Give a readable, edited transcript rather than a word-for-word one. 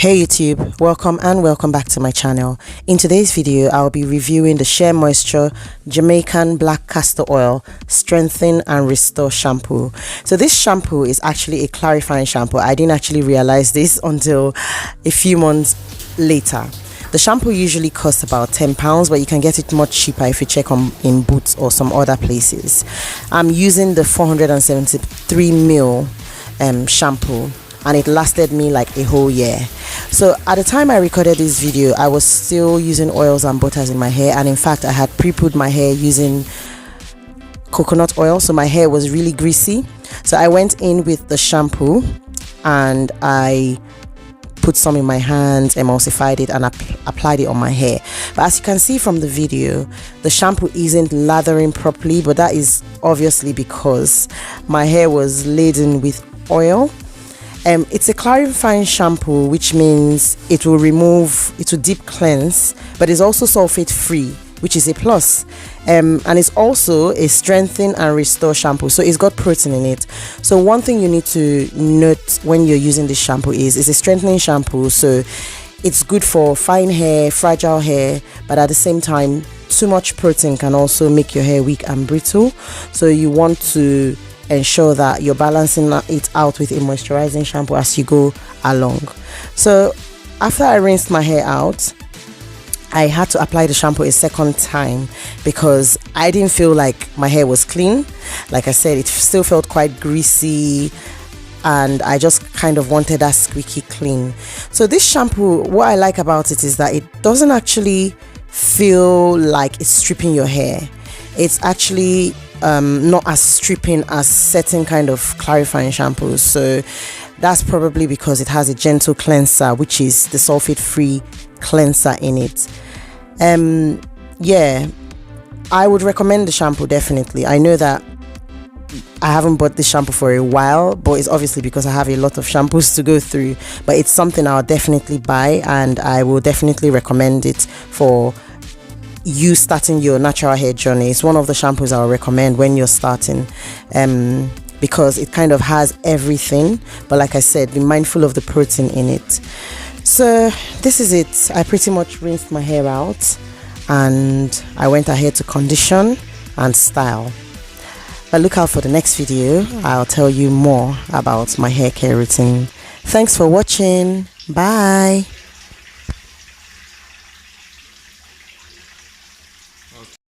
Hey YouTube, welcome back to my channel. In today's video, I'll be reviewing the Shea Moisture Jamaican Black Castor Oil Strengthen and Restore Shampoo. So this shampoo is actually a clarifying shampoo. I didn't actually realize this until a few months later. The shampoo usually costs about £10, but you can get it much cheaper if you check in Boots or some other places. I'm using the 473ml shampoo, and it lasted me like a whole year. So at the time I recorded this video, I was still using oils and butters in my hair, and in fact I had pre-pulled my hair using coconut oil, so my hair was really greasy. So I went in with the shampoo and I put some in my hands, emulsified it, and applied it on my hair. But as you can see from the video, the shampoo isn't lathering properly, but that is obviously because my hair was laden with oil. It's a clarifying shampoo, which means it will deep cleanse, but it's also sulfate free, which is a plus. And it's also a strengthen and restore shampoo, so it's got protein in it. So one thing you need to note when you're using this shampoo is it's a strengthening shampoo, so it's good for fine hair, fragile hair, but at the same time too much protein can also make your hair weak and brittle. So you want to ensure that you're balancing it out with a moisturizing shampoo as you go along. So after I rinsed my hair out, I had to apply the shampoo a second time because I didn't feel like my hair was clean. Like I said, it still felt quite greasy, and I just kind of wanted that squeaky clean. So this shampoo, what I like about it is that it doesn't actually feel like it's stripping your hair. It's actually not as stripping as certain kind of clarifying shampoos. So that's probably because it has a gentle cleanser, which is the sulfate free cleanser in it. Yeah, I would recommend the shampoo definitely. I know that I haven't bought this shampoo for a while, but it's obviously because I have a lot of shampoos to go through, but it's something I'll definitely buy, and I will definitely recommend it for you starting your natural hair journey. It's one of the shampoos I'll recommend when you're starting, because it kind of has everything, but like I said, be mindful of the protein in it. So this is it. I pretty much rinsed my hair out and I went ahead to condition and style. But look out for the next video. I'll tell you more about my hair care routine. Thanks for watching. Bye.